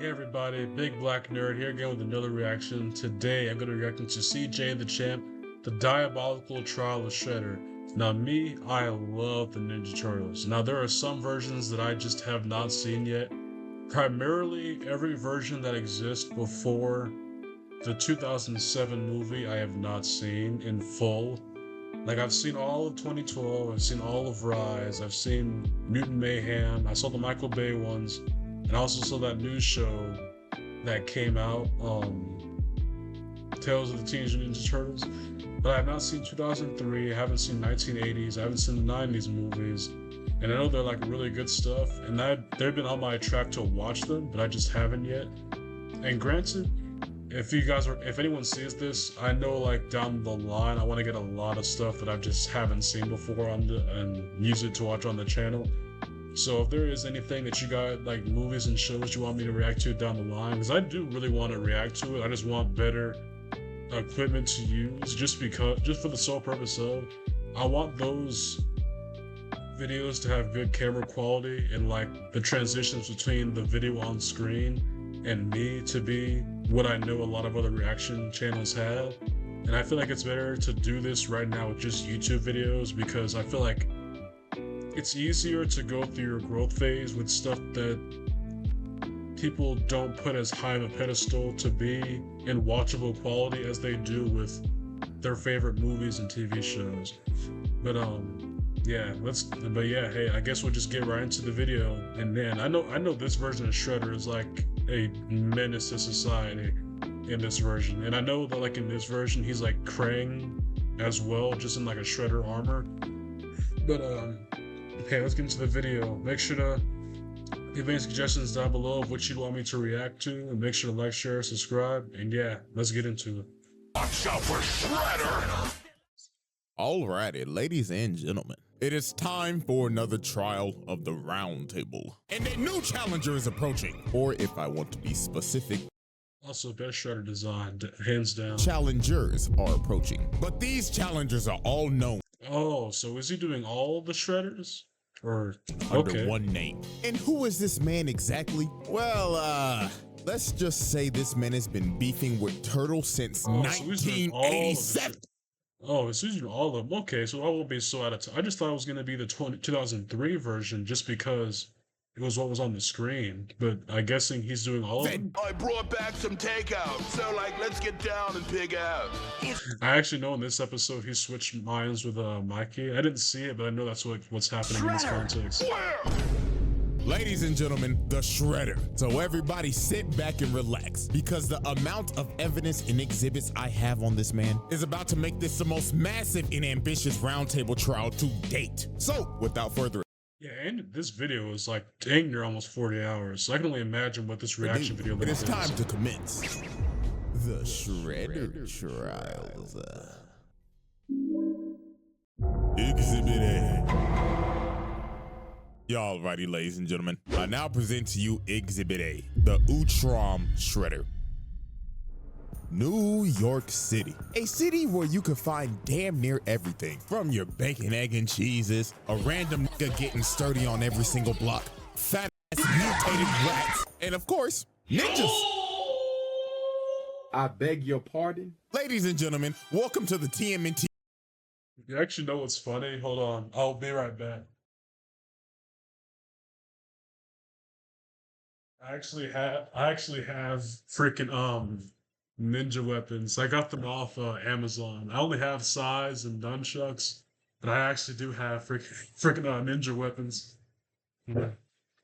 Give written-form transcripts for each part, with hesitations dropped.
Hey everybody, BigBlackNerd here again with another reaction. Today I'm going to be reacting to CJ the Champ, the Diabolical Trial of Shredder. Now me, I love the Ninja Turtles. Now there are some versions that I just have not seen yet. Primarily every version that exists before the 2007 movie I have not seen in full. Like I've seen all of 2012, I've seen all of Rise, I've seen Mutant Mayhem, I saw the Michael Bay ones. And I also saw that new show that came out, Tales of the Teenage Ninja Turtles. But I have not seen 2003, I haven't seen 1980s, I haven't seen the 90s movies. And I know they're like really good stuff, and they've been on my track to watch them, but I just haven't yet. And granted, if anyone sees this, I know like down the line, I want to get a lot of stuff that I just haven't seen before and use it to watch on the channel. So if there is anything that you got, like movies and shows you want me to react to down the line, because I do really want to react to it, I just want better equipment to use, just for the sole purpose of, I want those videos to have good camera quality and like the transitions between the video on screen and me to be what I know a lot of other reaction channels have. And I feel like it's better to do this right now with just YouTube videos, because I feel like it's easier to go through your growth phase with stuff that people don't put as high of a pedestal to be in watchable quality as they do with their favorite movies and TV shows. But hey, I guess we'll just get right into the video. And man, I know this version of Shredder is like a menace to society in this version. And I know that like in this version he's like Krang as well, just in like a Shredder armor. But okay, let's get into the video. Make sure to leave any suggestions down below of what you'd want me to react to, and make sure to like, share, subscribe, and yeah, let's get into it. Watch out for Shredder! Alrighty, ladies and gentlemen, it is time for another trial of the round table. And a new challenger is approaching, or if I want to be specific, Also, best Shredder design, hands down. challengers are approaching. But these challengers are all known Oh, so is he doing all the Shredders? Or, under okay. one name. And who is this man exactly? Well, let's just say this man has been beefing with Turtle since Oh, so he's doing all of the 1987. shit. Oh, so he's doing all of them. Okay, so I won't be so out of time. I just thought it was going to be the 2003 version just because it was what was on the screen. But I'm guessing he's doing all of them? I brought back some takeout, so like, let's get down and pig out. I actually know in this episode he switched minds with Mikey. I didn't see it, but I know that's what's happening in this context. Ladies and gentlemen, the Shredder. So everybody sit back and relax, because the amount of evidence and exhibits I have on this man is about to make this the most massive and ambitious roundtable trial to date. So without further ado, Yeah, and this video is like dang near almost 40 hours. So I can only imagine what this reaction video it looks is like. time to commence the Shredder trials. Exhibit A. Alrighty, ladies and gentlemen, I now present to you Exhibit A, the Utrom Shredder. New York City, a city where you can find damn near everything, from your bacon, egg, and cheeses, a random nigga getting sturdy on every single block, fat ass mutated rats, and of course, ninjas. I beg your pardon? Ladies and gentlemen, welcome to the TMNT. You actually know what's funny? Hold on, I'll be right back. I actually have freaking ninja weapons. I got them off Amazon. I only have sais and nunchucks, but I actually do have freaking ninja weapons. Yeah.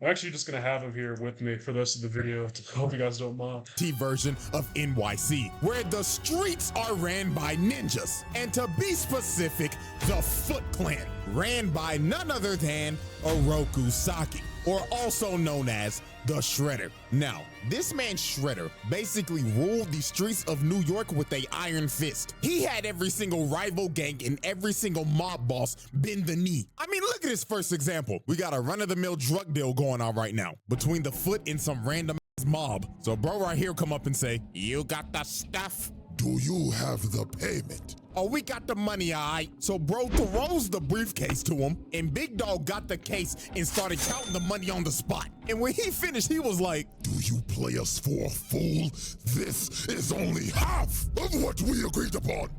I'm actually just gonna have them here with me for the rest of the video. Hope you guys don't mind. Version of NYC, where the streets are ran by ninjas, and to be specific, the Foot Clan, ran by none other than Oroku Saki, or also known as the Shredder. Now, this man Shredder basically ruled the streets of New York with a iron fist. He had every single rival gang and every single mob boss bend the knee. I mean, look at this first example. We got a run-of-the-mill drug deal going on right now between the Foot and some random mob. So bro right here come up and say, "You got the stuff?" Do you have the payment? Oh, we got the money, all right. So bro throws the briefcase to him, and Big Dog got the case and started counting the money on the spot. And when he finished, he was like, "Do you play us for a fool? This is only half of what we agreed upon."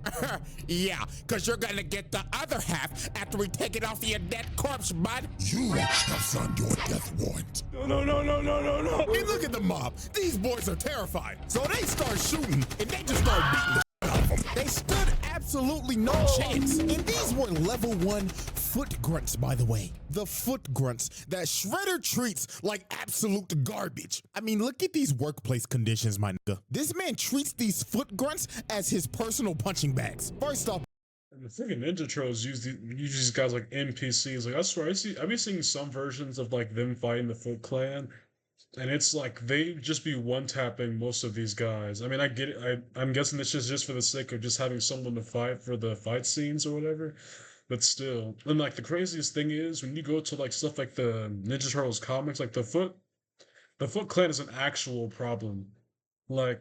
yeah, because you're gonna get the other half after we take it off your dead corpse, bud. You have signed your death warrant. No. And look at the mob. These boys are terrified. So they start shooting, and they just start beating the shit out of them. They stood absolutely no chance. And these were level 1 foot grunts, by the way. The foot grunts that Shredder treats like absolute garbage. I mean, look at these workplace conditions, my nigga. This man treats these foot grunts as his personal punching bags. First off, And the freaking Ninja Turtles use these guys like NPCs. Like I swear, I've been seeing some versions of like them fighting the Foot Clan, and it's like they just be one-tapping most of these guys. I mean, I get it. I'm guessing it's just for the sake of just having someone to fight for the fight scenes or whatever. But still, and like the craziest thing is when you go to like stuff like the Ninja Turtles comics, like the Foot Clan is an actual problem. Like.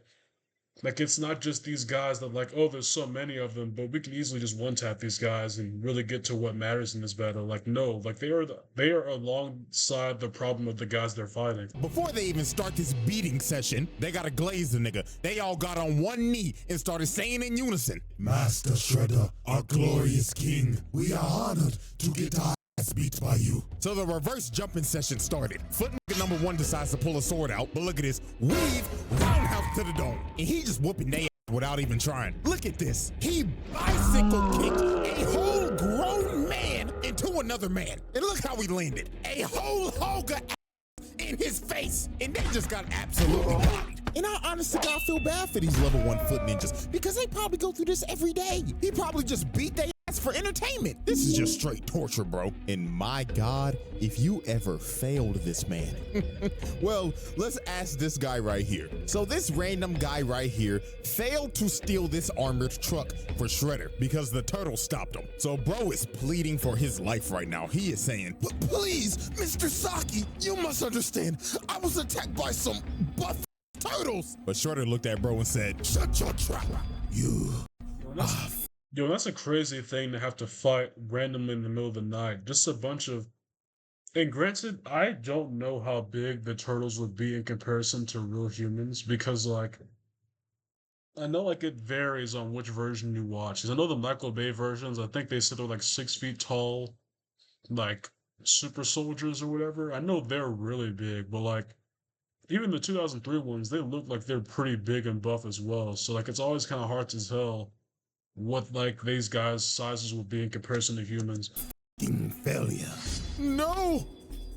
Like it's not just these guys that like, oh, there's so many of them, but we can easily just one tap these guys and really get to what matters in this battle. Like no, like they are alongside the problem of the guys they're fighting. before they even start this beating session, they gotta glaze the nigga. They all got on one knee and started saying in unison, Master Shredder, our glorious king, we are honored to get our ass beat by you. So the reverse jumping session started. Foot nigga number 1 decides to pull a sword out, but look at this, weave, roundhouse to the dome. And he just whooping they ass without even trying. Look at this, he bicycle kicked a whole grown man into another man. And look how he landed, a whole hogger ass in his face. And they just got absolutely bodied. And I honestly God feel bad for these level 1 foot ninjas because they probably go through this every day. He probably just beat their ass for entertainment. This is just straight torture, bro. And my God, if you ever failed this man. Well, let's ask this guy right here. So this random guy right here failed to steal this armored truck for Shredder because the turtle stopped him. So bro is pleading for his life right now. He is saying, Please, Mr. Saki, you must understand. I was attacked by some buff turtles. But Shredder looked at bro and said, shut your trap. You. Yo, that's a crazy thing to have to fight randomly in the middle of the night. Just a bunch of. And granted, I don't know how big the turtles would be in comparison to real humans because, like, I know like it varies on which version you watch. 'Cause I know the Michael Bay versions. I think they said they're like 6 feet tall, like super soldiers or whatever. I know they're really big, but like even the 2003 ones, they look like they're pretty big and buff as well. So like it's always kind of hard to tell what like these guys' sizes would be in comparison to humans. Failure. no,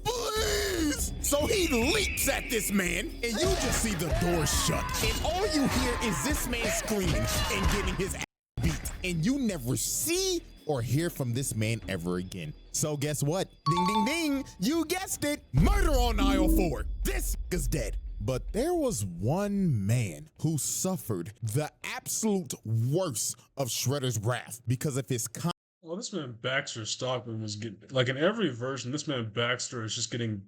please. So he leaps at this man and you just see the door shut. And all you hear is this man screaming and getting his ass beat. And you never see or hear from this man ever again. So guess what? Ding, ding, ding. You guessed it. Murder on aisle 4. This is dead. But there was one man who suffered the absolute worst of Shredder's wrath because of his Well, this man Baxter Stockman was getting like in every version, this man Baxter is just getting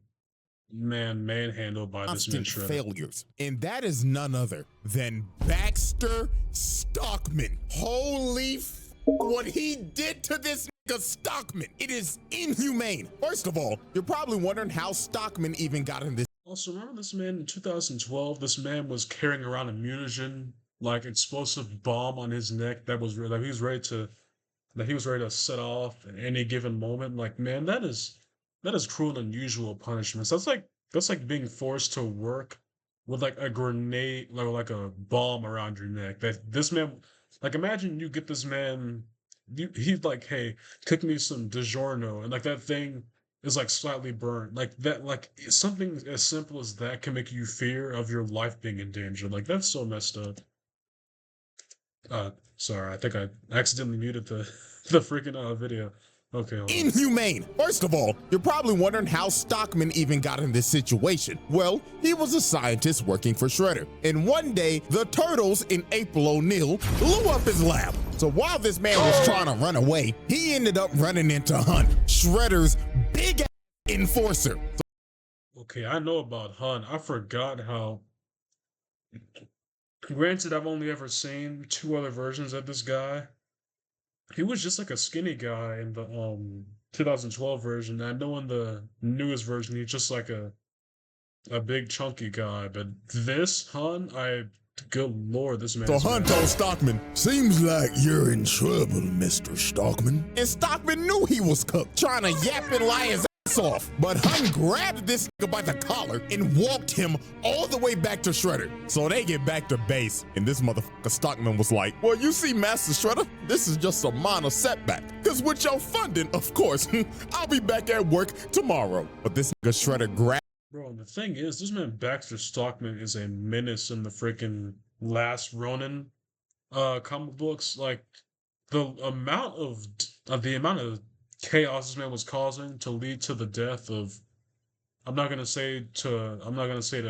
manhandled by this man constant Shredder. failures. And that is none other than Baxter Stockman. Holy what he did to this nigga Stockman. It is inhumane. First of all, you're probably wondering how Stockman even got in this. Also, remember this man in 2012? This man was carrying around a mutagen, like explosive bomb on his neck that was that he was ready to set off at any given moment. Like, man, that is cruel and unusual punishments. That's like being forced to work with like a grenade, like a bomb around your neck. That this man, like, imagine you get this man, he's like, hey, cook me some DiGiorno, and like that thing is like slightly burned. Like that, like something as simple as that can make you fear of your life being in danger. Like that's so messed up. Sorry, I think I accidentally muted the the freaking video. Okay. Hold on. Inhumane. First of all, you're probably wondering how Stockman even got in this situation. Well, he was a scientist working for Shredder. And one day, the Turtles and April O'Neil blew up his lab. So while this man was trying to run away, he ended up running into Hunt, Shredder's big ass enforcer. Okay, I know about Hun. I forgot how. Granted, I've only ever seen 2 other versions of this guy, he was just like a skinny guy in the 2012 version. I know in the newest version he's just like a big chunky guy. But this Hun, good lord, this man. So Hun told Stockman, Seems like you're in trouble, Mr. Stockman. and Stockman knew he was cooked, trying to yap and lie his ass off. But Hun grabbed this nigga by the collar and walked him all the way back to Shredder. So they get back to base, and this motherfucker Stockman was like, well, you see, Master Shredder, this is just a minor setback. Cause with your funding, of course, I'll be back at work tomorrow. But this nigga Shredder grabbed. Bro, the thing is, this man Baxter Stockman is a menace in the freaking Last Ronin comic books. Like the amount of chaos this man was causing to lead to the death of I'm not gonna say to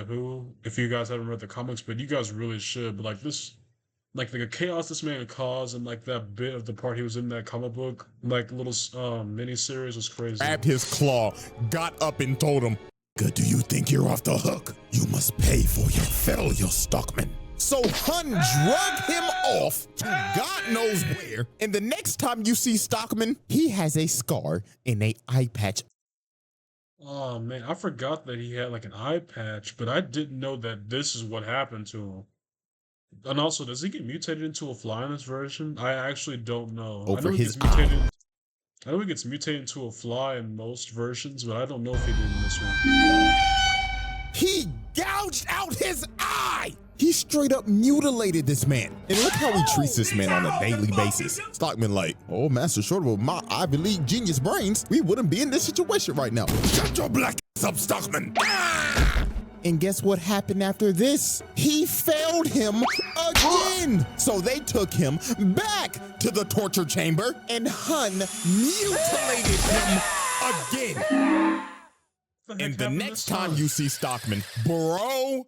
who if you guys haven't read the comics, but you guys really should. But like this, like the chaos this man caused and like that bit of the part he was in that comic book, like little mini series was crazy. Grabbed his claw, got up and told him, Good, do you think you're off the hook? You must pay for your failure, Stockman. so Hun drug him off to God knows where. And the next time you see Stockman, he has a scar and a eye patch. Oh man, I forgot that he had like an eye patch, but I didn't know that this is what happened to him. And also, does he get mutated into a fly in this version? I actually don't know. Over his I know he gets mutated into a fly in most versions, but I don't know if he did in this one. He gouged out his eye. He straight up mutilated this man. And look how he treats this man on a daily basis. Stockman like, oh, Master Shredder, with my Ivy League genius brains, we wouldn't be in this situation right now. Shut your black ass up, Stockman. And guess what happened after this? He failed him again. So they took him back to the torture chamber and Hun mutilated him again. And the next time you see Stockman, bro,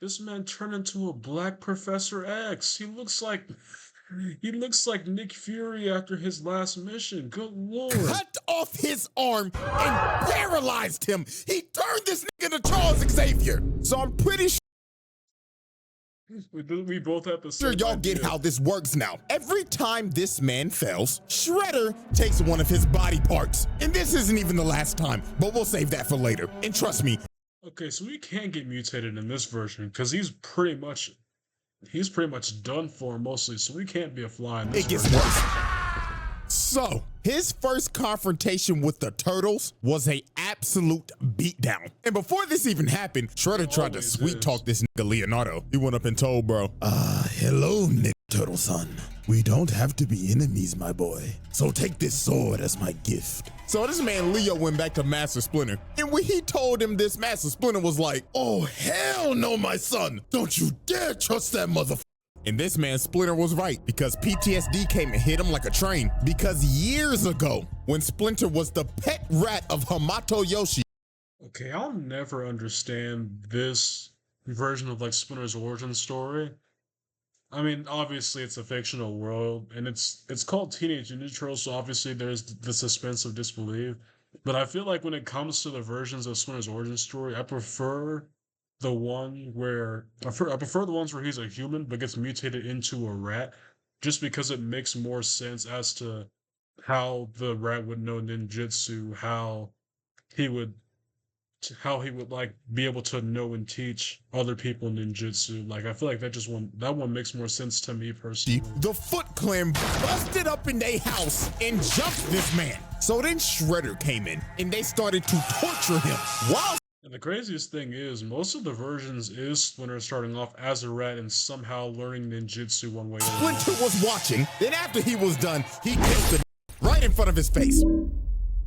this man turned into a black Professor X. He looks like Nick Fury after his last mission. Good lord. cut off his arm and paralyzed him. He turned this nigga to Charles Xavier. So I'm pretty sure We both have the same y'all get idea. how this works now. Every time this man fails, Shredder takes one of his body parts. And this isn't even the last time, but we'll save that for later. And trust me. Okay, so he can't get mutated in this version because he's pretty much done for mostly, so he can't be a fly in this It gets version. worse. So, his first confrontation with the Turtles was a absolute beatdown. And before this even happened, Shredder tried to always sweet is. talk this nigga Leonardo. He went up and told bro, Hello, Nick Turtle son. We don't have to be enemies, my boy. So take this sword as my gift. so this man Leo went back to Master Splinter. And when he told him this, Master Splinter was like, Oh, hell no, my son. Don't you dare trust that motherfucker. and this man Splinter was right because PTSD came and hit him like a train. Because years ago, when Splinter was the pet rat of Hamato Yoshi, Okay, I'll never understand this version of like Splinter's origin story. I mean, obviously it's a fictional world, and it's called Teenage Ninja Turtles, so obviously there's the suspense of disbelief. But I feel like when it comes to the versions of Splinter's origin story, I prefer the ones where he's a human but gets mutated into a rat, just because it makes more sense as to how the rat would know ninjutsu, how he would like be able to know and teach other people ninjutsu. Like I feel like that one makes more sense to me personally. the Foot Clan busted up in their house and jumped this man. So then Shredder came in and they started to torture him while And the craziest thing is, most of the versions is Splinter starting off as a rat and somehow learning ninjutsu one way or another. Splinter was watching. Then after he was done, he kissed the right in front of his face.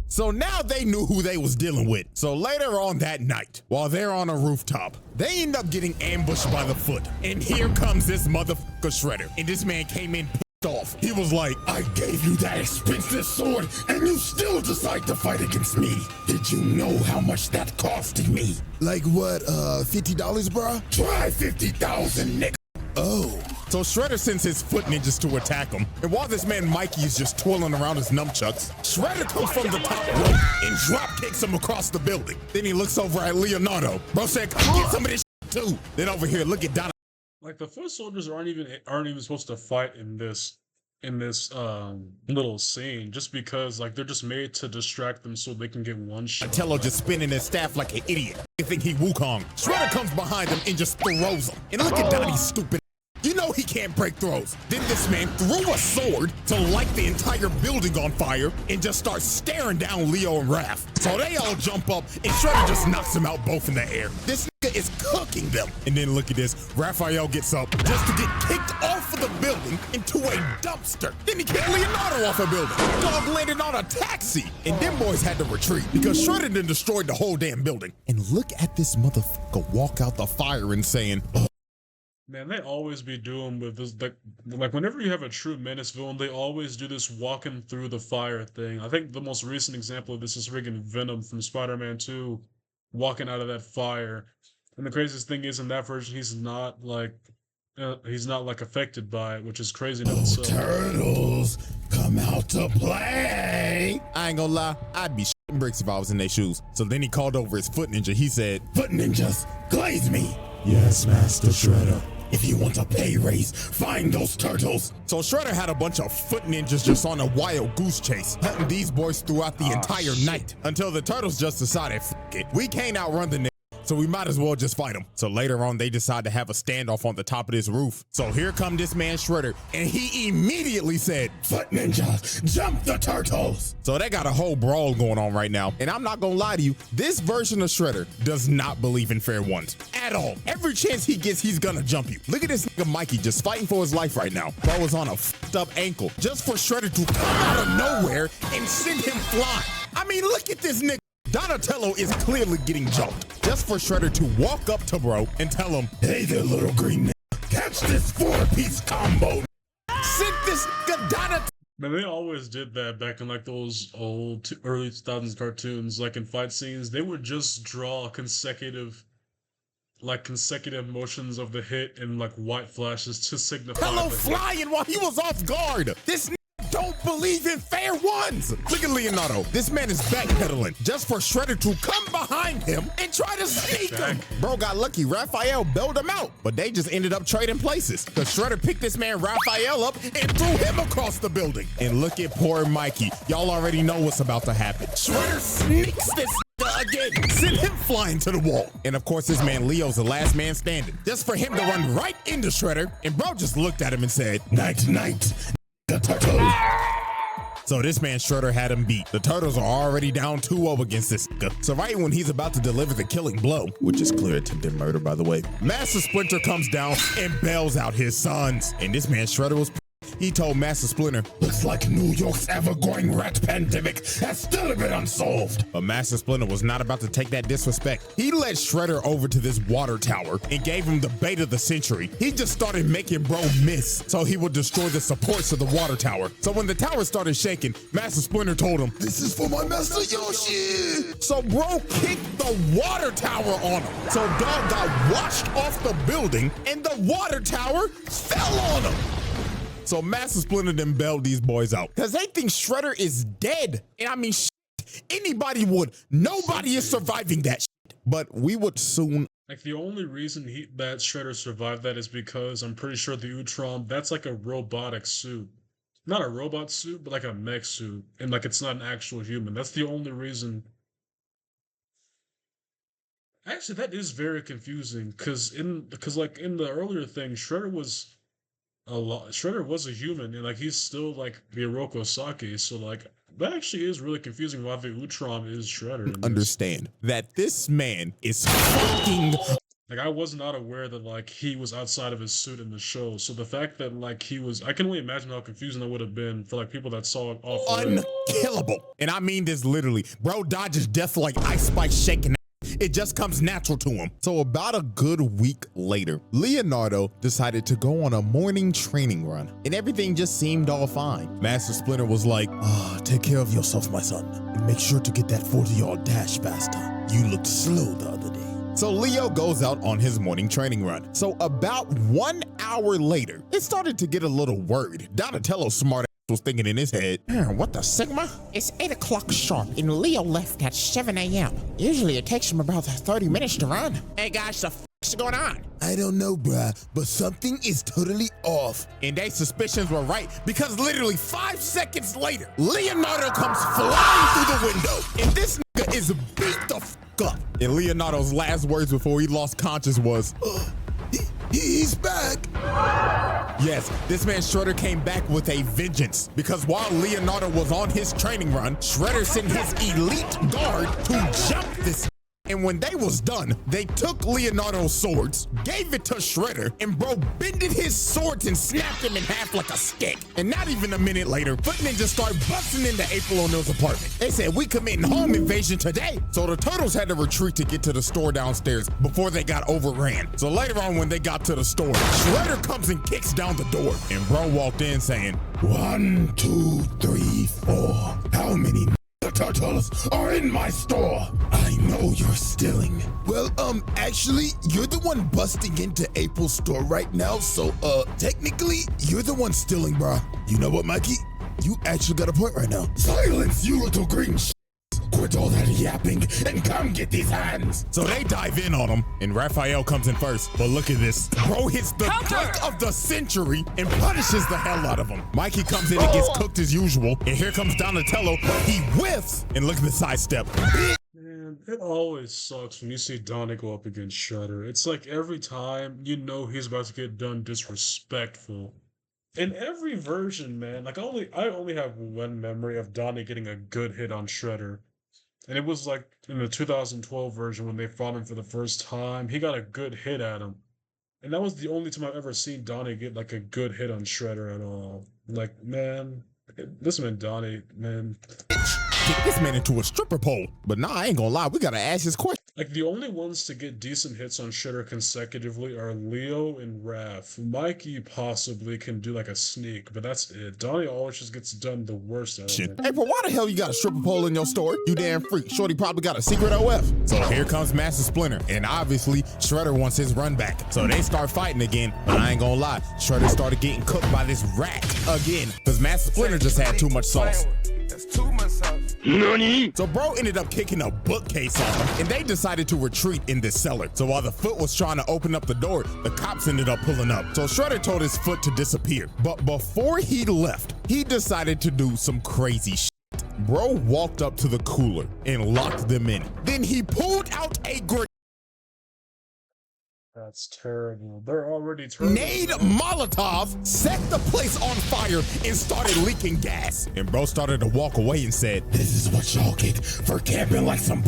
So now they knew who they was dealing with. So later on that night, while they're on a rooftop, they end up getting ambushed by the Foot. And here comes this motherfucker Shredder. And this man came in pissed off. He was like, I gave you that expensive sword, and you still decide to fight against me. Did you know how much that costed me? Like what, $50, bruh? Try 50,000, Nick. oh. So Shredder sends his foot ninjas to attack him. And while this man Mikey is just twirling around his nunchucks, Shredder comes from the top rope and drop kicks him across the building. Then he looks over at Leonardo. Bro said, come get some of this too. Then over here, look at Donna. Like the foot soldiers aren't even supposed to fight in this in this little scene, just because like they're just made to distract them so they can get one shot. Tello just spinning his staff like an idiot. You think he Wukong. Shredder comes behind him and just throws him. And look at Donnie's stupid. You know he can't break throws. Then this man threw a sword to light the entire building on fire and just starts staring down Leo and Raph. So they all jump up and Shredder just knocks them out both in the air. This nigga is cooking them. And then look at this. Raphael gets up just to get kicked off of the building into a dumpster. Then he kicked Leonardo off a building. Dog landed on a taxi. And them boys had to retreat because Shredder then destroyed the whole damn building. And look at this motherfucker walk out the fire and saying, Man, they always be doing with this, like whenever you have a true menace villain, they always do this walking through the fire thing. I think the most recent example of this is friggin' Venom from Spider-Man 2, walking out of that fire. And the craziest thing is, in that version, he's not like affected by it, which is crazy in itself. Turtles, come out to play. I ain't gonna lie, I'd be shitting bricks if I was in their shoes. So then he called over his foot ninja. He said, Foot ninjas, glaze me. Yes, Master Shredder. If you want a pay raise, find those turtles. So Shredder had a bunch of foot ninjas just on a wild goose chase, hunting these boys throughout the entire night until the turtles just decided, F it, we can't outrun the nigga, so we might as well just fight him. So later on, they decide to have a standoff on the top of this roof. So here come this man Shredder, and he immediately said, Foot ninja, jump the turtles. So they got a whole brawl going on right now. And I'm not gonna lie to you, this version of Shredder does not believe in fair ones at all. Every chance he gets, he's gonna jump you. Look at this nigga Mikey just fighting for his life right now. Bro is on a fucked up ankle just for Shredder to come out of nowhere and send him flying. I mean, look at this nigga. Donatello is clearly getting jumped just for Shredder to walk up to bro and tell him, Hey there, little green nigga. Catch this 4-piece combo. send this nigga Donatello. Man, they always did that back in like those old early 2000s cartoons. Like in fight scenes, they would just draw consecutive motions of the hit and like white flashes to signify Hello the hit. flying while he was off guard. This nigga don't believe in fair ones. Look at Leonardo. This man is backpedaling just for Shredder to come behind him and try to sneak him. Bro got lucky. Raphael bailed him out, but they just ended up trading places because Shredder picked this man Raphael up and threw him across the building. And look at poor Mikey. Y'all already know what's about to happen. Shredder sneaks this again, send him flying to the wall. And of course, this man Leo's the last man standing just for him to run right into Shredder. And bro just looked at him and said, Night, night, the turtle. So this man Shredder had him beat. The turtles are already down 2-0 against this nigga. So right when he's about to deliver the killing blow, which is clear attempted murder by the way, Master Splinter comes down and bails out his sons. And this man Shredder was he told Master Splinter, Looks like New York's ever-going rat pandemic has still been unsolved. but Master Splinter was not about to take that disrespect. He led Shredder over to this water tower and gave him the bait of the century. He just started making bro miss so he would destroy the supports of the water tower. So when the tower started shaking, Master Splinter told him, This is for my Master Yoshi. so bro kicked the water tower on him. So dog got washed off the building and the water tower fell on him. So Master Splinter then bailed these boys out because they think Shredder is dead. And I mean, anybody would. Nobody is surviving that shit. But we would soon. Like the only reason that Shredder survived that is because I'm pretty sure the Utrom, that's like a robotic suit. Not a robot suit, but like a mech suit. And like it's not an actual human. That's the only reason. Actually, that is very confusing because like in the earlier thing, Shredder was a human and like he's still like the Hiroko Saki, so like that actually is really confusing why the Utrom is Shredder in this. Understand that this man is fucking. Like I was not aware that like he was outside of his suit in the show, so the fact that like I can only imagine how confusing that would have been for like people that saw it off Unkillable. And I mean this literally. Bro dodges death like Ice Spike shaking. It just comes natural to him. So about a good week later, Leonardo decided to go on a morning training run and everything just seemed all fine. Master Splinter was like, take care of yourself, my son, and make sure to get that 40-yard dash faster. You looked slow the other day. So Leo goes out on his morning training run. So about 1 hour later, it started to get a little worried. Donatello's smart was thinking in his head, what the Sigma? It's 8 o'clock sharp and Leo left at 7 a.m. Usually it takes him about 30 minutes to run. Hey guys, the what's going on? I don't know, bruh, but something is totally off. And their suspicions were right, because literally 5 seconds later, Leonardo comes flying through the window, and this nigga is beat the f up. And Leonardo's last words before he lost conscious was, He's back. yes, this man Shredder came back with a vengeance, because while Leonardo was on his training run, Shredder sent his elite guard to jump this. And when they was done, they took Leonardo's swords, gave it to Shredder, and bro bended his swords and snapped him in half like a stick. And not even a minute later, Foot Ninjas started busting into April O'Neil's apartment. They said, we committing home invasion today. So the Turtles had to retreat to get to the store downstairs before they got overran. So later on when they got to the store, Shredder comes and kicks down the door. And bro walked in saying, 1, 2, 3, 4. How many turtles are in my store? I know you're stealing. Well, actually, you're the one busting into April's store right now, so, technically, you're the one stealing, bruh. You know what, Mikey? You actually got a point right now. Silence, you little green Quit all that yapping and come get these hands. so they dive in on him, and Raphael comes in first. But look at this. Bro hits the dunk of the century and punishes the hell out of him. Mikey comes in and gets cooked as usual. And here comes Donatello. He whiffs. And look at the sidestep. Man, it always sucks when you see Donnie go up against Shredder. It's like every time you know he's about to get done disrespectful. In every version, man, like I only have one memory of Donnie getting a good hit on Shredder. And it was like in the 2012 version when they fought him for the first time, he got a good hit at him. And that was the only time I've ever seen Donnie get like a good hit on Shredder at all. Like, man, this man Donnie, man. Get this man into a stripper pole. But nah, I ain't gonna lie, we gotta ask his question. Like, the only ones to get decent hits on Shredder consecutively are Leo and Raph. Mikey possibly can do like a sneak, but that's it. Donnie always just gets done the worst out of Shit. it. Hey, but why the hell you got a stripper pole in your store? You damn freak. Shorty probably got a secret OF. So here comes Master Splinter, and obviously Shredder wants his run back. So they start fighting again, but I ain't gonna lie, Shredder started getting cooked by this rat again, because Master Splinter just had too much sauce. That's too much sauce. Nani? So bro ended up kicking a bookcase on him, and they decided to retreat in this cellar. So while the Foot was trying to open up the door, the cops ended up pulling up. So Shredder told his Foot to disappear. But before he left, he decided to do some crazy shit. Bro walked up to the cooler and locked them in. Then he pulled out a That's terrible. They're already terrible. grenade Molotov, set the place on fire, and started leaking gas. And bro started to walk away and said, This is what y'all get for camping like some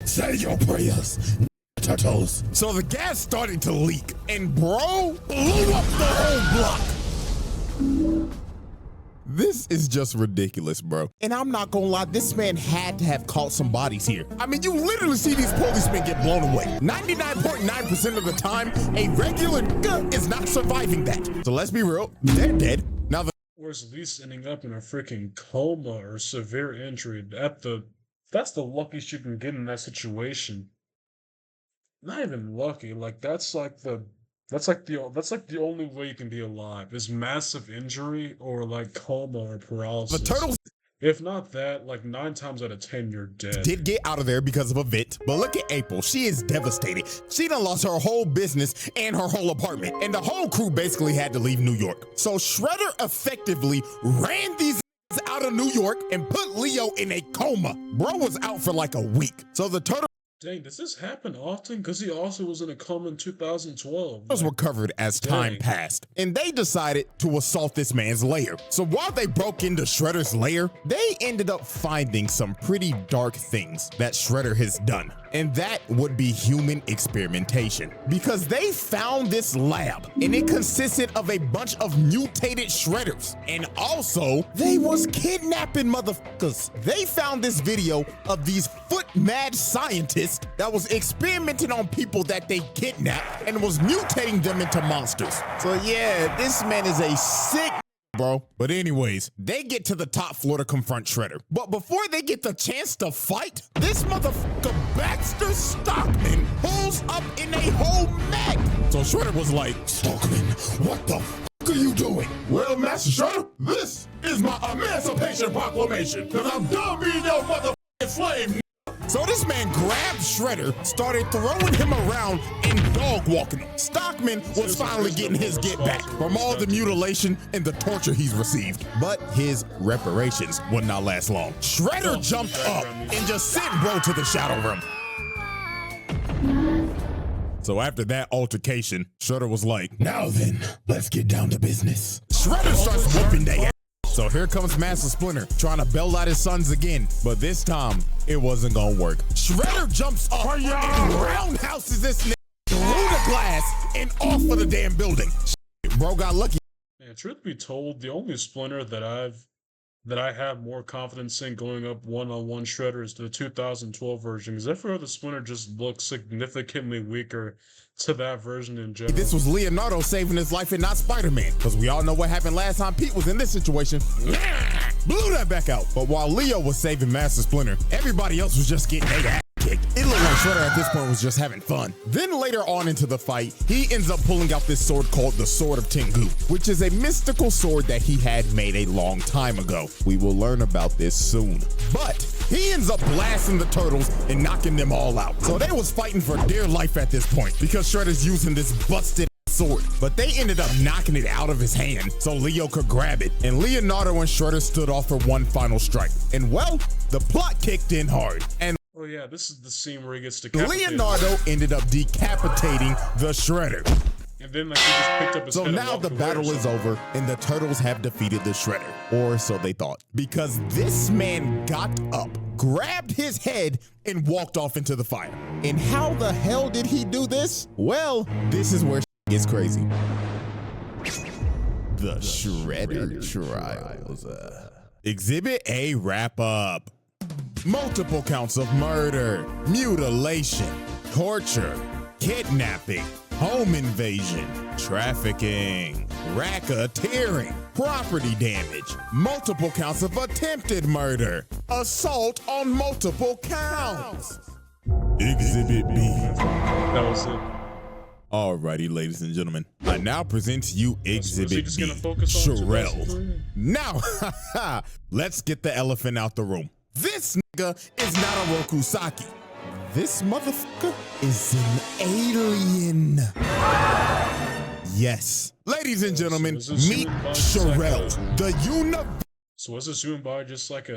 Say your prayers, turtles. so the gas started to leak, and bro blew up the whole block. This is just ridiculous, bro. And I'm not gonna lie, this man had to have caught some bodies here. I mean, you literally see these policemen get blown away. 99.9% of the time, a regular nigga is not surviving that. So let's be real, they're dead. Now the Or at least ending up in a freaking coma or severe injury. That's the luckiest you can get in that situation. Not even lucky. Like that's like the only way you can be alive is massive injury or like coma or paralysis. turtles If not that, like 9 times out of 10, you're dead. did get out of there because of a vent, but look at April. She is devastated. She done lost her whole business and her whole apartment, and the whole crew basically had to leave New York. So Shredder effectively ran these out of New York and put Leo in a coma. Bro was out for like a week. So the turtles Dang, does this happen often? Because he also was in a coma in 2012. was recovered as time Dang. passed, and they decided to assault this man's lair. So while they broke into Shredder's lair, they ended up finding some pretty dark things that Shredder has done. And that would be human experimentation, because they found this lab and it consisted of a bunch of mutated Shredders. And also they was kidnapping motherfuckers. They found this video of these foot mad scientists that was experimenting on people that they kidnapped and was mutating them into monsters. So yeah, this man is a sick bro. But anyways, they get to the top floor to confront Shredder. But before they get the chance to fight, this motherfucker Baxter Stockman pulls up in a whole mech. So Shredder was like, Stockman, what the f are you doing? well, Master Shredder, this is my Emancipation Proclamation, because I'm done being your motherfucking slave. So this man grabbed Shredder, started throwing him around and dog walking him. Stockman was finally getting his get back from all the mutilation and the torture he's received. But his reparations would not last long. Shredder jumped up and just sent bro to the shadow room. So after that altercation, Shredder was like, now then, let's get down to business. Shredder starts whooping their ass. So here comes Master Splinter trying to bail out his sons again, but this time it wasn't gonna work. Shredder jumps up and roundhouses this nigga through the glass and off of the damn building. Shit, bro got lucky. Man, truth be told, the only Splinter that I have more confidence in going up one-on-one Shredder is the 2012 version, because every other Splinter just looks significantly weaker to that version in general. This was Leonardo saving his life and not Spider-Man, because we all know what happened last time Pete was in this situation. Blew that back out. But while Leo was saving Master Splinter, everybody else was just getting their ass kicked. It looked like Shredder at this point was just having fun. Then later on into the fight, he ends up pulling out this sword called the Sword of Tengu, which is a mystical sword that he had made a long time ago. We will learn about this soon. But he ends up blasting the turtles and knocking them all out. So they was fighting for dear life at this point because Shredder's using this busted sword, but they ended up knocking it out of his hand so Leo could grab it, and Leonardo and Shredder stood off for one final strike. And well, the plot kicked in hard, and oh yeah, this is the scene where he gets decapitated. Leonardo ended up decapitating the Shredder. And then like he just picked up his So head and now walked the away battle or is something. over and the turtles have defeated the Shredder, or so they thought, because this man got up, grabbed his head, and walked off into the fire. And how the hell did he do this? Well, this is where gets crazy. The Shredder Trials. Exhibit A wrap up. Multiple counts of murder, mutilation, torture, kidnapping, home invasion, trafficking, racketeering, property damage, multiple counts of attempted murder, assault on multiple counts. Exhibit B. That was it. Alrighty, ladies and gentlemen, I now present to you Exhibit just B, gonna focus on Sherelle. 2003? Now, let's get the elephant out the room. This nigga is not a Rokusaki. This motherfucker is an alien. Yes. Ladies and gentlemen, So is this meet human body just like Sherelle, the So was this human body just like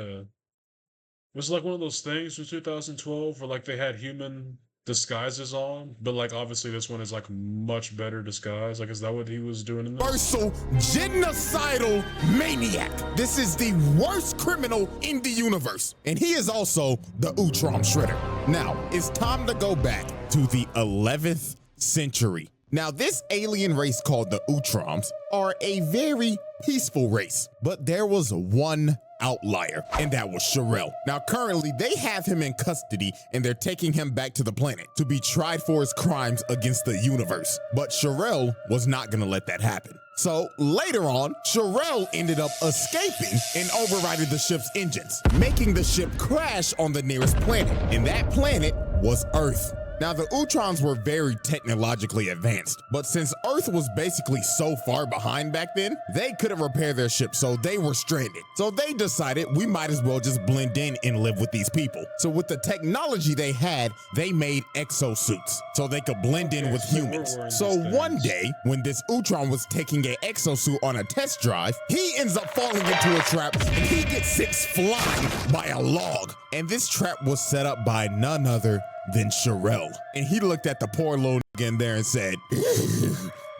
was it like one of those things from 2012 where like they had human disguises on, but like obviously this one is like much better disguise? Like, is that what he was doing in this? universal genocidal maniac. This is the worst criminal in the universe. And he is also the Utrom Shredder. Now, it's time to go back to the 11th century. Now, this alien race called the Utroms are a very peaceful race, but there was one outlier, and that was Sherelle. Now, currently, they have him in custody, and they're taking him back to the planet to be tried for his crimes against the universe. But Sherelle was not gonna let that happen. So later on, Sherelle ended up escaping and overriding the ship's engines, making the ship crash on the nearest planet, and that planet was Earth. Now, the Utrons were very technologically advanced, but since Earth was basically so far behind back then, they couldn't repair their ship, so they were stranded. So they decided we might as well just blend in and live with these people. So with the technology they had, they made exosuits so they could blend in with humans. So one day, when this Utron was taking an exosuit on a test drive, he ends up falling into a trap and he gets sent flying by a log. And this trap was set up by none other than Sherelle. And he looked at the poor little nigga in there and said,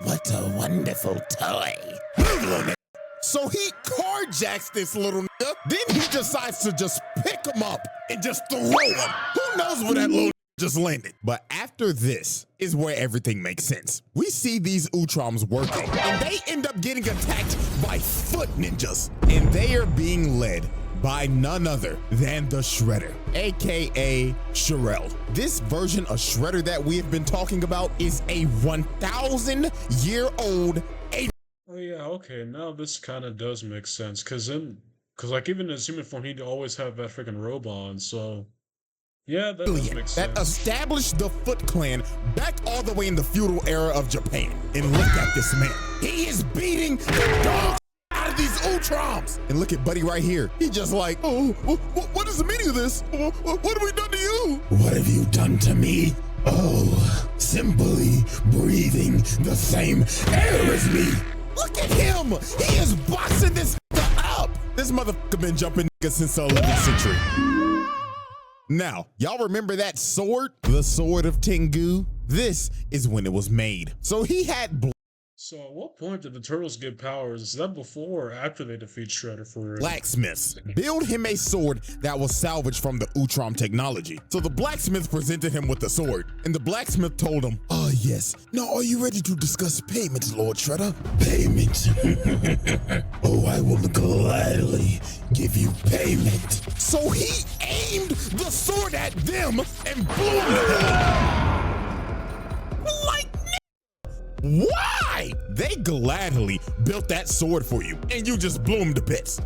"What a wonderful toy." So he carjacks this little nigga. Then he decides to just pick him up and just throw him. Who knows where that little just landed? But after this is where everything makes sense. We see these Utroms working, and they end up getting attacked by foot ninjas. And they are being led by none other than the Shredder, aka Sherelle. This version of Shredder that we have been talking about is a 1,000-year-old alien. Oh yeah, okay, now this kind of does make sense, cause like even in his human form, he'd always have that freaking robe on, so yeah, that does make sense. That established the Foot Clan back all the way in the feudal era of Japan. And look at this man. He is beating the dog out of these Ultrons. And look at Buddy right here. He just like, oh, what is the meaning of this? What have we done to you? What have you done to me? Oh, simply breathing the same air as me. Look at him. He is boxing this up. This motherfucker been jumping since the 11th century. Now, y'all remember that sword? The Sword of Tengu? This is when it was made. So he had So at what point did the Turtles get powers? Is that before or after they defeat Shredder for real? blacksmiths. Build him a sword that was salvaged from the Ultron technology. So the blacksmith presented him with the sword, and the blacksmith told him, Ah, yes. Now, are you ready to discuss payments, Lord Shredder? Payment? Oh, I will gladly give you payment. so he aimed the sword at them and blew him to hell. Like, why? They gladly built that sword for you, and you just blew him to bits.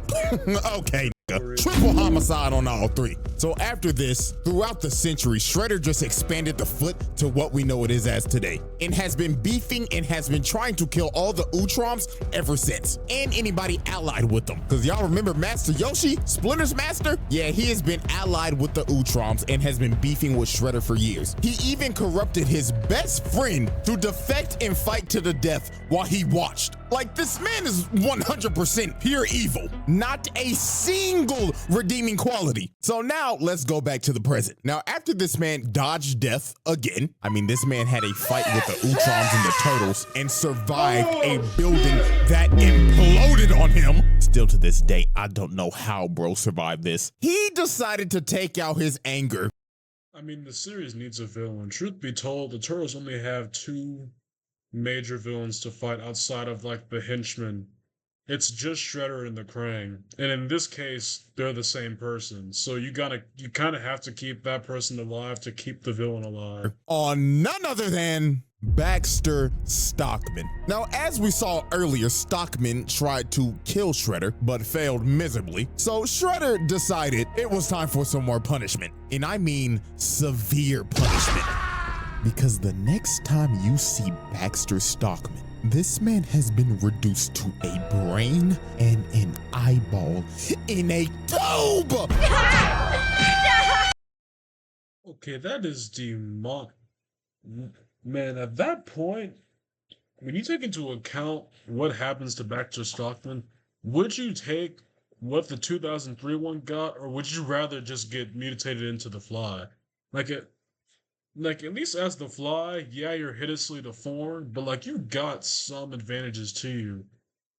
Okay, nigga. Triple homicide on all three. So after this, throughout the century, Shredder just expanded the foot to what we know it is as today, and has been beefing and has been trying to kill all the Ultrons ever since, and anybody allied with them. Because y'all remember Master Yoshi, Splinter's master? Yeah, he has been allied with the Ultrons and has been beefing with Shredder for years. He even corrupted his best friend to defect and fight to the death while he watched. Like, this man is 100% pure evil, not a single redeeming quality. So now let's go back to the present. Now, after this man dodged death again, I mean, this man had a fight with the Ultrons and the Turtles and survived a building that imploded on him. Still to this day, I don't know how bro survived this. He decided to take out his anger. I mean, the series needs a villain. Truth be told, the Turtles only have two major villains to fight outside of like the henchmen. It's just Shredder and the Krang, and in this case they're the same person, so you kind of have to keep that person alive to keep the villain alive. On none other than Baxter Stockman. Now, as we saw earlier, Stockman tried to kill Shredder, but failed miserably. So Shredder decided it was time for some more punishment. And I mean severe punishment. Because the next time you see Baxter Stockman, this man has been reduced to a brain and an eyeball in a tube! Okay, that is demonic. Man, at that point, when you take into account what happens to Baxter Stockman, would you take what the 2003 one got, or would you rather just get mutated into the Fly? Like, at least as the Fly, yeah, you're hideously deformed, but like, you got some advantages to you.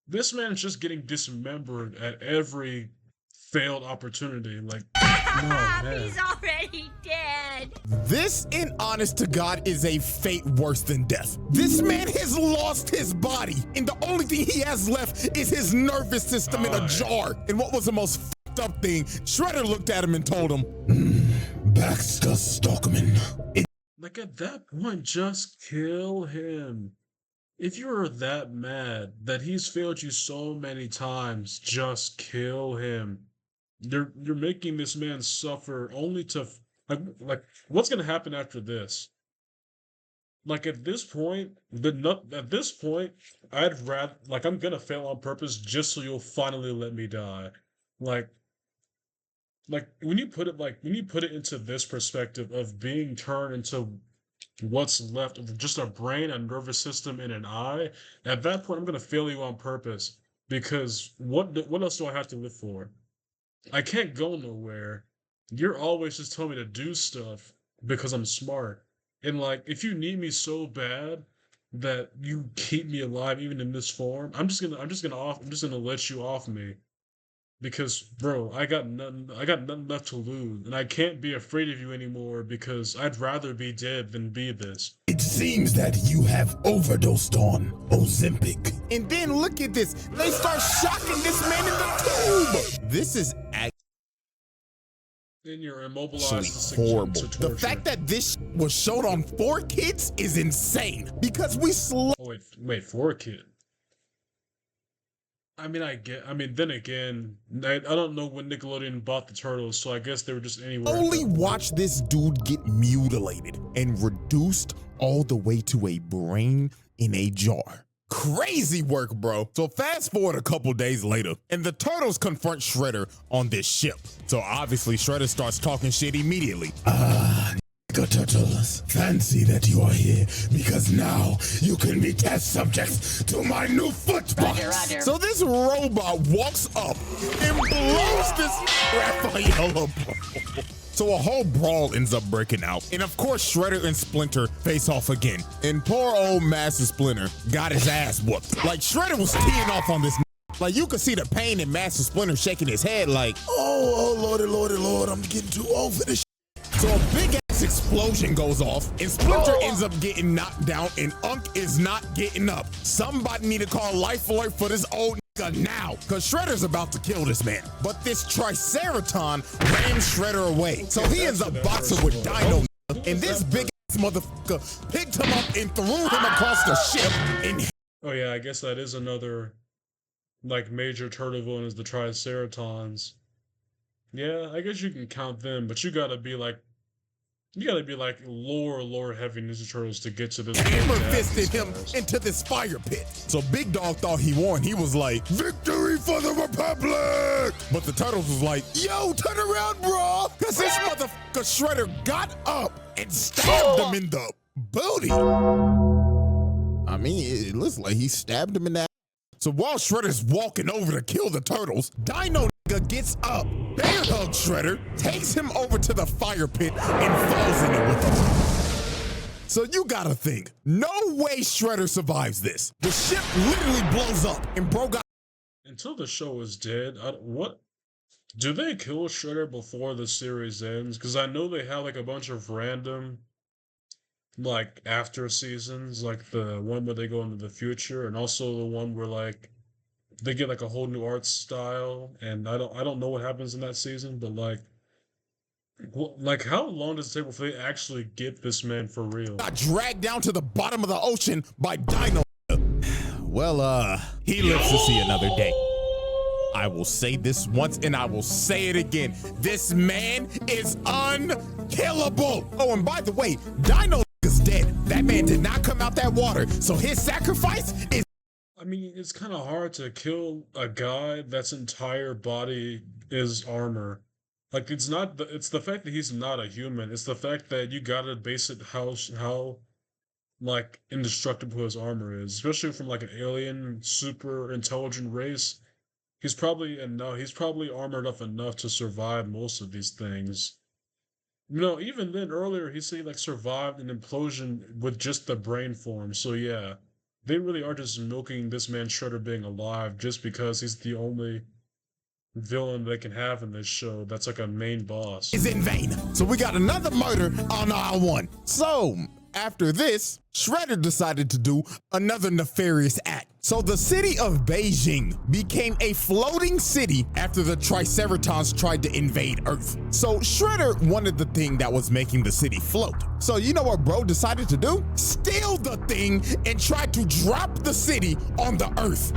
This man's just getting dismembered at every failed opportunity. Like, no, man. He's already dead. This, in honest to God, is a fate worse than death. This man has lost his body, and the only thing he has left is his nervous system in a jar. And what was the most fucked up thing? Shredder looked at him and told him, Baxter Stockman. Like, at that point, just kill him. If you're that mad that he's failed you so many times, just kill him. You're making this man suffer only to like what's gonna happen after this? Like, at this point, I'd rather, like, I'm gonna fail on purpose just so you'll finally let me die. Like when you put it into this perspective of being turned into what's left of just a brain, a nervous system, and an eye, at that point I'm gonna fail you on purpose, because what else do I have to live for? I can't go nowhere. You're always just telling me to do stuff because I'm smart. And like, if you need me so bad that you keep me alive even in this form, I'm just gonna let you off me. Because, bro, I got nothing left to lose, and I can't be afraid of you anymore because I'd rather be dead than be this. It seems that you have overdosed on Ozempic. and then look at this. They start shocking this man in the tube. This is Then you're immobilized to horrible. torture. The fact that this was showed on 4Kids is insane because we Oh, wait, 4Kid. Then again, I don't know when Nickelodeon bought the Turtles, so I guess they were just anywhere. only watch this dude get mutilated and reduced all the way to a brain in a jar. Crazy work, bro. So fast forward a couple days later, and the Turtles confront Shredder on this ship. So obviously Shredder starts talking shit immediately. Turtles, fancy that you are here because now you can be test subjects to my new foot box. So this robot walks up and blows this Raphael up. So a whole brawl ends up breaking out. And of course, Shredder and Splinter face off again. And poor old Master Splinter got his ass whooped. Like Shredder was teeing off on this. Like you could see the pain in Master Splinter shaking his head like, Oh, Lord, I'm getting too old for this. So a big ass explosion goes off and Splinter ends up getting knocked down and Unk is not getting up. Somebody need to call Life Alert for this old nigga now, cause Shredder's about to kill this man. But this Triceraton rams Shredder away. So he ends up boxing with Dino and this big ass motherfucker picked him up and threw him across the ship and Oh yeah, I guess that is another like major turtle villain is the Triceratons. Yeah, I guess you can count them, but you gotta be like lore heavy Ninja Turtles to get to this. Hammer fisted him into this fire pit. So Big Dog thought he won. He was like, Victory for the Republic! but the Turtles was like, Yo, turn around, bro! cause this motherfucker Shredder got up and stabbed him in the booty. I mean, it looks like he stabbed him in that. So while Shredder's walking over to kill the Turtles, Dino nigga gets up, bear hugs Shredder, takes him over to the fire pit, and falls in it with him. So you gotta think, no way Shredder survives this. The ship literally blows up, and bro got Until the show is dead, what do they kill Shredder before the series ends? Because I know they have like a bunch of random like after seasons, like the one where they go into the future, and also the one where like they get like a whole new art style. And I don't know what happens in that season, but like how long does it take before they actually get this man for real? got dragged down to the bottom of the ocean by Dino. Well, he lives to see another day. I will say this once and I will say it again. This man is unkillable. Oh, and by the way, Dino is dead. That man did not come out that water, so his sacrifice is. I mean, it's kind of hard to kill a guy that's entire body is armor. Like it's the fact that he's not a human. It's the fact that you gotta base it how like indestructible his armor is, especially from like an alien super intelligent race. He's probably armored up enough to survive most of these things. No, even then earlier he said he like survived an implosion with just the brain form. So yeah, they really are just milking this man Shredder being alive just because he's the only villain they can have in this show that's like a main boss. Is in vain. So we got another murder on aisle one. So after this, Shredder decided to do another nefarious act. So the city of Beijing became a floating city after the Triceratons tried to invade Earth. So Shredder wanted the thing that was making the city float. So you know what bro decided to do? Steal the thing and try to drop the city on the Earth.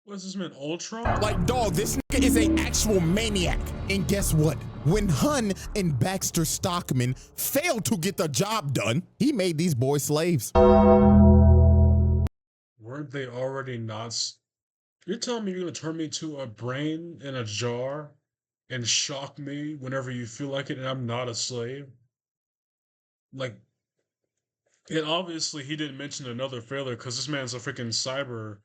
What's this man, Ultron? Like, dog, this nigga is an actual maniac. And guess what? When Hun and Baxter Stockman failed to get the job done, he made these boys slaves. Weren't they already not? You're telling me you're gonna turn me to a brain in a jar and shock me whenever you feel like it, and I'm not a slave? Like, and obviously he didn't mention another failure because this man's a freaking cyber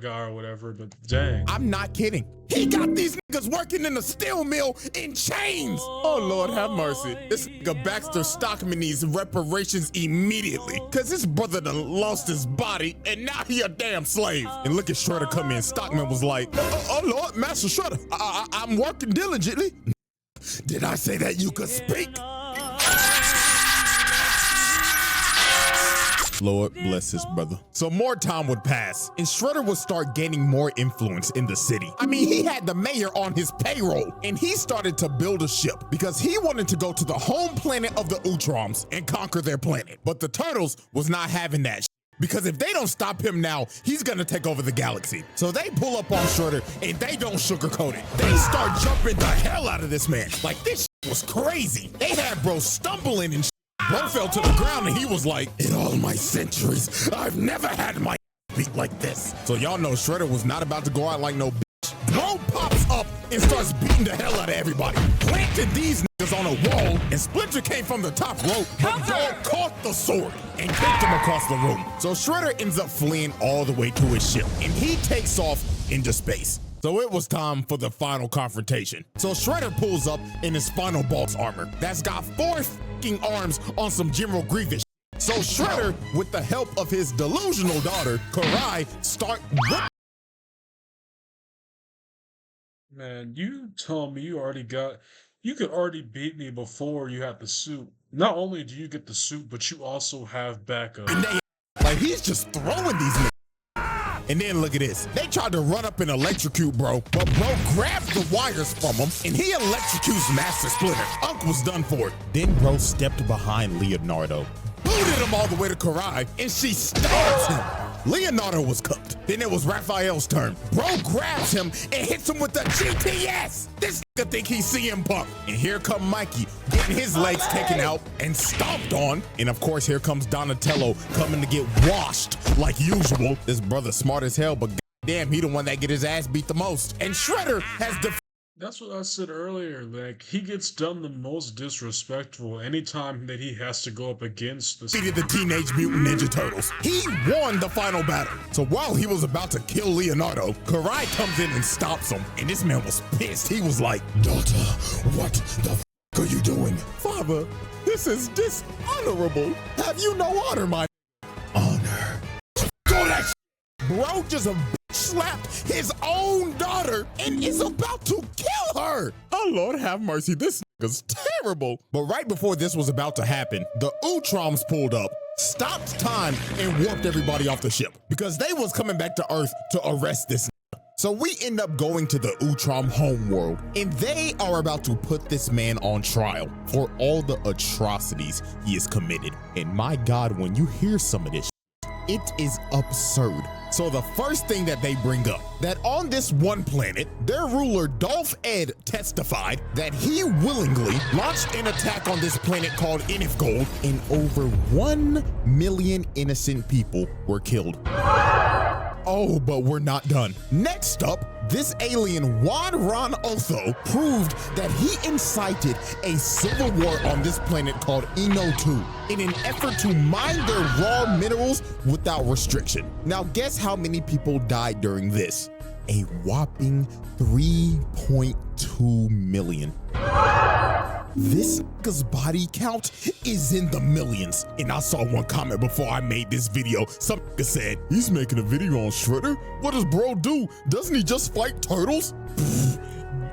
guy or whatever, but dang. I'm not kidding. He got these niggas working in the steel mill in chains. Oh, Lord have mercy. This nigga Baxter Stockman needs reparations immediately because his brother done lost his body and now he a damn slave. And look at Shredder come in. Stockman was like, oh Lord, Master Shredder, I'm working diligently. Did I say that you could speak? Lord bless his brother. So more time would pass and Shredder would start gaining more influence in the city. I mean, he had the mayor on his payroll and he started to build a ship because he wanted to go to the home planet of the Utroms and conquer their planet. But the Turtles was not having that because if they don't stop him now, he's gonna take over the galaxy. So they pull up on Shredder and they don't sugarcoat it. They start jumping the hell out of this man. Like this was crazy. They had bro stumbling and bro fell to the ground and he was like, in all my centuries, I've never had my beat like this. So y'all know Shredder was not about to go out like no bitch. Bro pops up and starts beating the hell out of everybody. Planted these niggas on a wall, and Splinter came from the top rope, but y'all caught the sword and kicked him across the room. So Shredder ends up fleeing all the way to his ship, and he takes off into space. So it was time for the final confrontation. So Shredder pulls up in his final boss armor that's got 4 fucking arms on some General Grievous. So Shredder, with the help of his delusional daughter, Karai, start whipping. Man, you tell me you could already beat me before you had the suit. Not only do you get the suit, but you also have backup. Like, he's just throwing these niggas. And then look at this. They tried to run up and electrocute bro, but bro grabs the wires from him and he electrocutes Master Splinter. Unc was done for it. Then bro stepped behind Leonardo, booted him all the way to Karai, and she stabs him. Leonardo was cooked. Then it was Raphael's turn. Bro grabs him and hits him with the GTS. This nigga think he's CM Punk. And here come Mikey, getting his legs taken out and stomped on. And of course, here comes Donatello coming to get washed like usual. This brother's smart as hell, but damn, he the one that get his ass beat the most. And Shredder has That's what I said earlier. Like, he gets done the most disrespectful anytime that he has to go up against defeated the Teenage Mutant Ninja Turtles. He won the final battle. So while he was about to kill Leonardo, Karai comes in and stops him. And this man was pissed. He was like, Daughter, what the f are you doing? Father, this is dishonorable. Have you no honor, my Honor. Go that sh bro just slapped his own daughter and is about to kill her. Oh, Lord have mercy. This nigga's terrible. But right before this was about to happen, the Utroms pulled up, stopped time, and warped everybody off the ship because they was coming back to Earth to arrest this nigga. So we end up going to the Utrom homeworld, and they are about to put this man on trial for all the atrocities he has committed. And my God, when you hear some of this, it is absurd. So the first thing that they bring up, that on this one planet, their ruler Dolph Ed testified that he willingly launched an attack on this planet called Inifgold, and over 1 million innocent people were killed. Oh, but we're not done. Next up, this alien Juan Ron Otho proved that he incited a civil war on this planet called Eno 2 in an effort to mine their raw minerals without restriction. Now guess how many people died during this? A whopping 3.2 million. This nigga's body count is in the millions. And I saw one comment before I made this video. Some nigga said, he's making a video on Shredder? What does bro do? Doesn't he just fight turtles?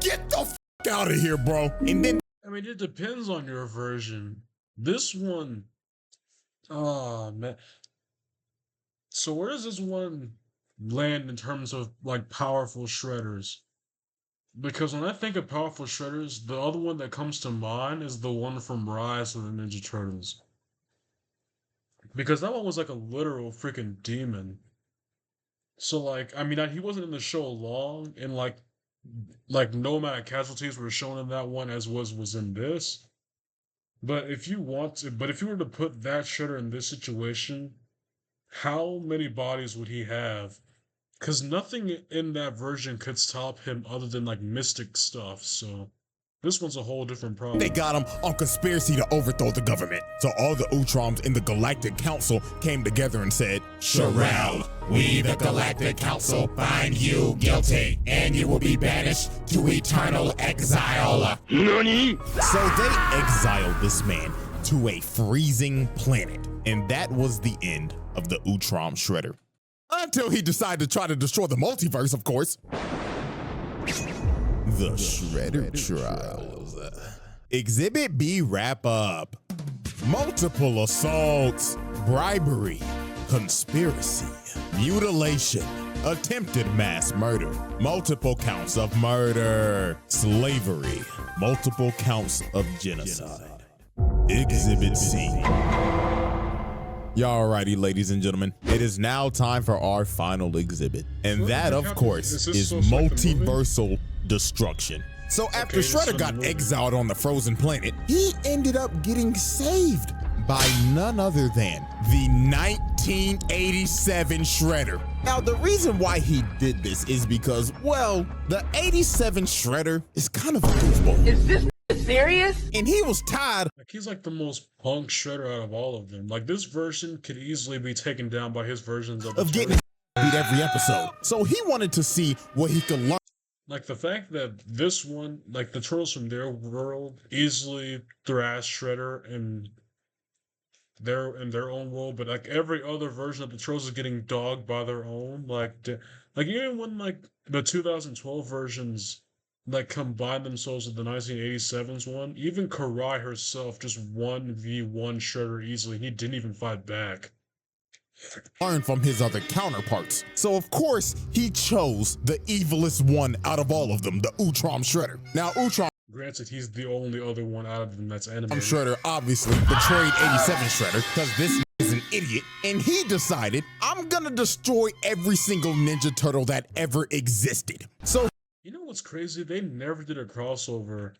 Get the f out of here, bro. And then, I mean, it depends on your version. This one, oh man. So where does this one land in terms of like powerful shredders? Because when I think of powerful shredders, the other one that comes to mind is the one from Rise of the Ninja Turtles. Because that one was like a literal freaking demon. So like, I mean, he wasn't in the show long, and like no amount of casualties were shown in that one as was in this. But if you were to put that shredder in this situation, how many bodies would he have? Because nothing in that version could stop him other than like mystic stuff, so this one's a whole different problem. They got him on conspiracy to overthrow the government. So all the Utroms in the Galactic Council came together and said, Sherelle, we the Galactic Council find you guilty, and you will be banished to eternal exile. Nani? So they exiled this man to a freezing planet, and that was the end of the Utrom Shredder. Until he decided to try to destroy the multiverse, of course. The Shredder Trials. Exhibit B wrap up. Multiple assaults, bribery, conspiracy, mutilation, attempted mass murder, multiple counts of murder, slavery, multiple counts of genocide. Exhibit C. Alrighty, ladies and gentlemen, it is now time for our final exhibit. And that, of course, is multiversal destruction. So after Shredder got exiled on the frozen planet, he ended up getting saved by none other than the 1987 Shredder. Now, the reason why he did this is because, well, the 87 Shredder is kind of a goofball. Is this serious? And he was tired Like, he's like the most punk Shredder out of all of them. Like, this version could easily be taken down by his versions of the of getting beat every episode. So he wanted to see what he could learn. Like, the fact that this one, like, the Turtles from their world easily thrashed Shredder in their own world, but like every other version of the Turtles is getting dogged by their own. Like even when like the 2012 versions like combined themselves with the 1987's one, even Karai herself just 1v1 Shredder easily. He didn't even fight back. Learn from his other counterparts. So of course he chose the evilest one out of all of them, the Utrom Shredder. Now Utrom Granted, he's the only other one out of them that's animated. Shredder obviously betrayed 87 Shredder because this is an idiot, and he decided, I'm gonna destroy every single Ninja Turtle that ever existed. So you know what's crazy? They never did a crossover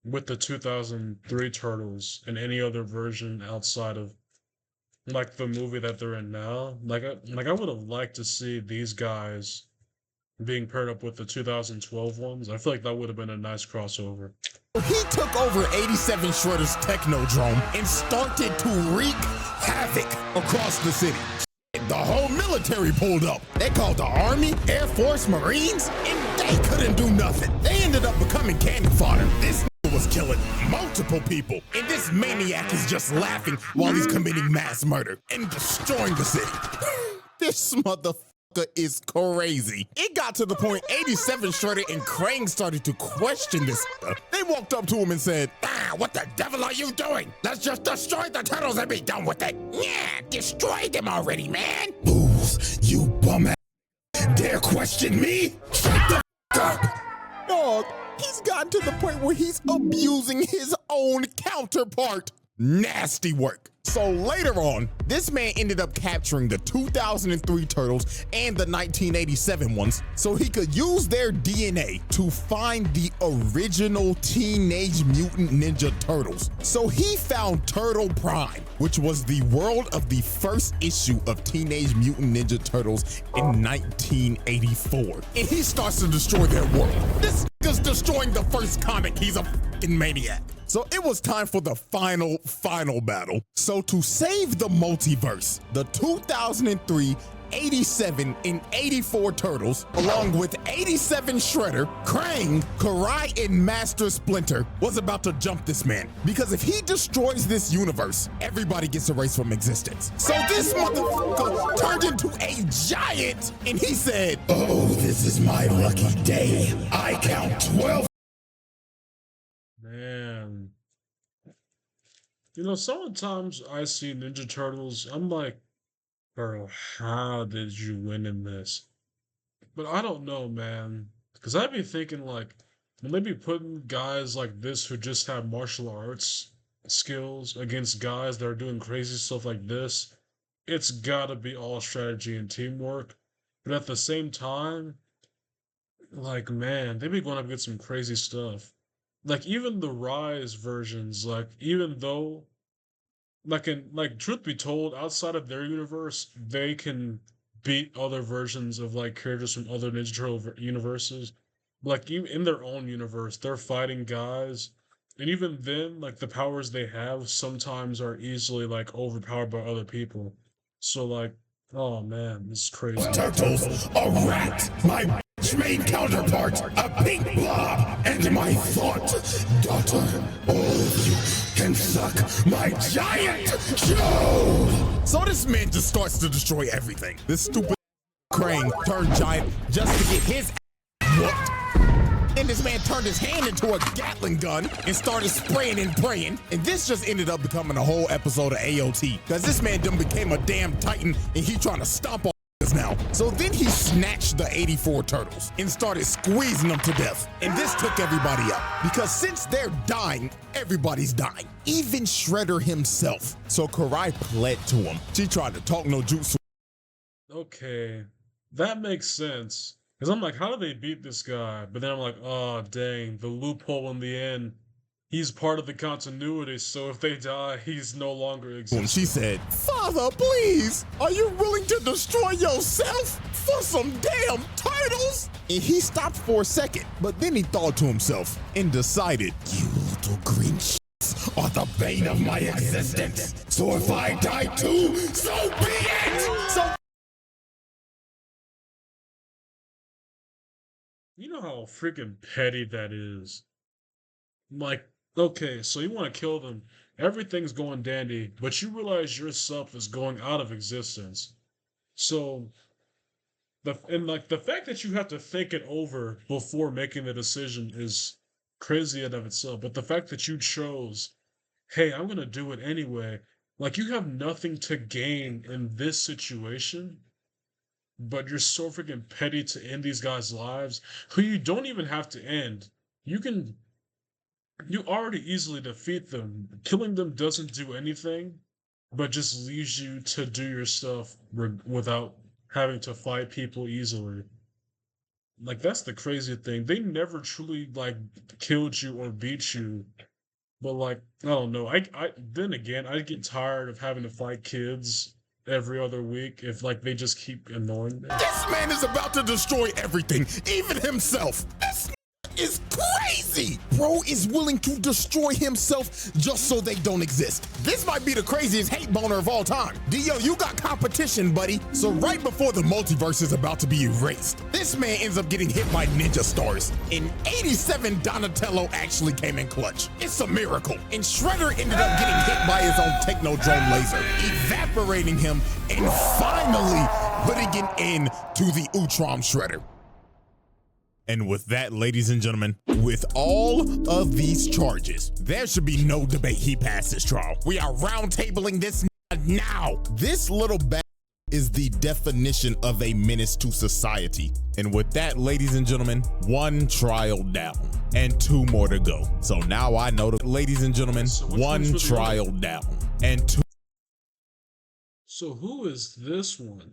with the 2003 Turtles in any other version outside of like the movie that they're in now. Like I would have liked to see these guys being paired up with the 2012 ones. I feel like that would have been a nice crossover. he took over 87 Shredder's Technodrome and started to wreak havoc across the city. The whole military pulled up. They called the Army, Air Force, Marines, and they couldn't do nothing. They ended up becoming cannon fodder. This was killing multiple people, and this maniac is just laughing while he's committing mass murder and destroying the city. This motherfucker is crazy. It got to the point 87 Shredder and Krang started to question this. They walked up to him and said, what the devil are you doing? Let's just destroy the turtles and be done with it. Yeah, destroy them already, man. Fools, you bum ass. Dare question me? Shut the f up. Dog, he's gotten to the point where he's abusing his own counterpart. Nasty work. So later on, this man ended up capturing the 2003 Turtles and the 1987 ones so he could use their DNA to find the original Teenage Mutant Ninja Turtles. So he found Turtle Prime, which was the world of the first issue of Teenage Mutant Ninja Turtles in 1984. And he starts to destroy their world. This nigga's destroying the first comic. He's a fucking maniac. So it was time for the final battle. So to save the multiverse, the 2003, 87, and 84 Turtles, along with 87 Shredder, Krang, Karai, and Master Splinter, was about to jump this man. Because if he destroys this universe, everybody gets erased from existence. So this motherfucker turned into a giant, and he said, Oh, this is my lucky day. I count 12. Man. You know, sometimes I see Ninja Turtles, I'm like, bro, how did you win in this? But I don't know, man. Because I'd be thinking, like, when they be putting guys like this who just have martial arts skills against guys that are doing crazy stuff like this, it's gotta be all strategy and teamwork. But at the same time, like, man, they be going up against some crazy stuff. Like, even the Rise versions, like, even though, truth be told, outside of their universe, they can beat other versions of, like, characters from other Ninja Turtle universes. Like, even in their own universe, they're fighting guys, and even then, like, the powers they have sometimes are easily, like, overpowered by other people. So, like, oh man, this is crazy. Turtles, a rat, my main counterpart, a pink blob, and my thought, daughter, all of you can suck my giant show. so this man just starts to destroy everything. This stupid Krang turned giant just to get his ass whooped. And this man turned his hand into a Gatling gun and started spraying and praying. And this just ended up becoming a whole episode of AOT. Because this man done became a damn titan and he trying to stomp on us now. So then he snatched the 84 Turtles and started squeezing them to death. And this took everybody out. Because since they're dying, everybody's dying. Even Shredder himself. So Karai pled to him. She tried to talk no jutsu. Okay, that makes sense. Because I'm like, how do they beat this guy? But then I'm like, oh, dang, the loophole in the end he's part of the continuity, so if they die, he's no longer When existing. she said, "Father, please, are you willing to destroy yourself for some damn turtles?" And he stopped for a second, but then he thought to himself and decided, You little green shits are the bane of my existence. So if I die too, so be it! so You know how freaking petty that is? Like, okay, so you want to kill them, everything's going dandy, but you realize yourself is going out of existence. So, the fact that you have to think it over before making the decision is crazy in of itself. But the fact that you chose, hey, I'm gonna do it anyway, like you have nothing to gain in this situation, but you're so freaking petty to end these guys' lives, who you don't even have to end. You already easily defeat them. Killing them doesn't do anything, but just leaves you to do your stuff without having to fight people easily. Like that's the crazy thing. They never truly like killed you or beat you. But like, I don't know. I then again I get tired of having to fight kids every other week if like they just keep annoying me. this man is about to destroy everything, even himself. This is crazy. Bro is willing to destroy himself just so they don't exist. This might be the craziest hate boner of all time. Dio, you got competition, buddy. So right before the multiverse is about to be erased, this man ends up getting hit by ninja stars. In 87, Donatello actually came in clutch. It's a miracle. And Shredder ended up getting hit by his own techno-drone laser, evaporating him and finally putting an end to the Utrom Shredder. And with that, ladies and gentlemen, with all of these charges, there should be no debate he passed his trial. We are roundtabling this now. This little bag is the definition of a menace to society. And with that, ladies and gentlemen, one trial down and two more to go. So now I know that, ladies and gentlemen, So which one one's for the trial down and two. So who is this one?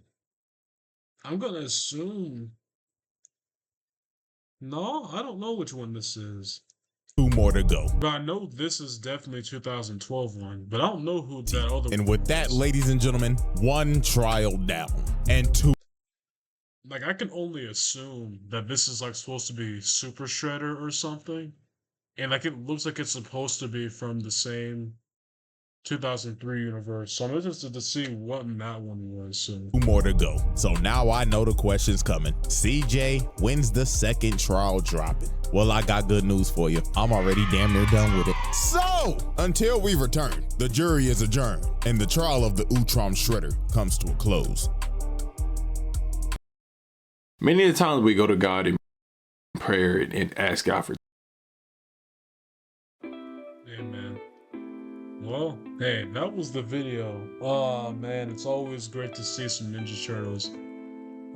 I'm gonna assume. No, I don't know which one this is. Two more to go. But I know this is definitely 2012 one, but I don't know who that other And one with that, is. ladies and gentlemen, one trial down and two. Like I can only assume that this is like supposed to be Super Shredder or something. And like it looks like it's supposed to be from the same 2003 universe. So I'm interested to see what that one was. So Two more to go. So now I know the question's coming. CJ, when's the second trial dropping? Well, I got good news for you. I'm already damn near done with it. So, until we return, the jury is adjourned and the trial of the Utrom Shredder comes to a close. Many of the times we go to God in prayer and ask God for. yeah, man. Well, hey, that was the video. Oh man, it's always great to see some Ninja Turtles.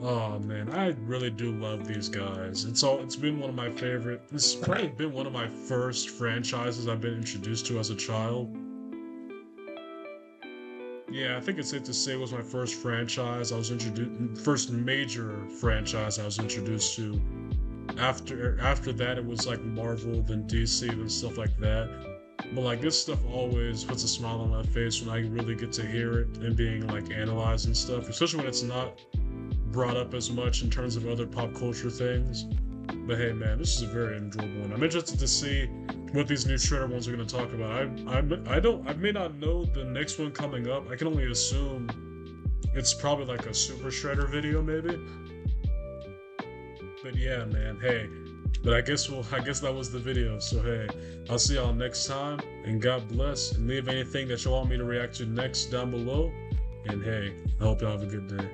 Oh man, I really do love these guys. It's been one of my favorite. It's probably been one of my first franchises I've been introduced to as a child. Yeah, I think it's safe to say it was my first franchise I was introduced, first major franchise I was introduced to. After that, it was like Marvel, then DC, and stuff like that. But like this stuff always puts a smile on my face when I really get to hear it and being like analyzed and stuff, especially when it's not brought up as much in terms of other pop culture things. But hey man, this is a very enjoyable one. I'm interested to see what these new Shredder ones are going to talk about. I may not know the next one coming up. I can only assume it's probably like a Super Shredder video maybe. But yeah man, hey. But I guess that was the video. So hey, I'll see y'all next time, and God bless, and leave anything that you want me to react to next down below. And hey, I hope y'all have a good day.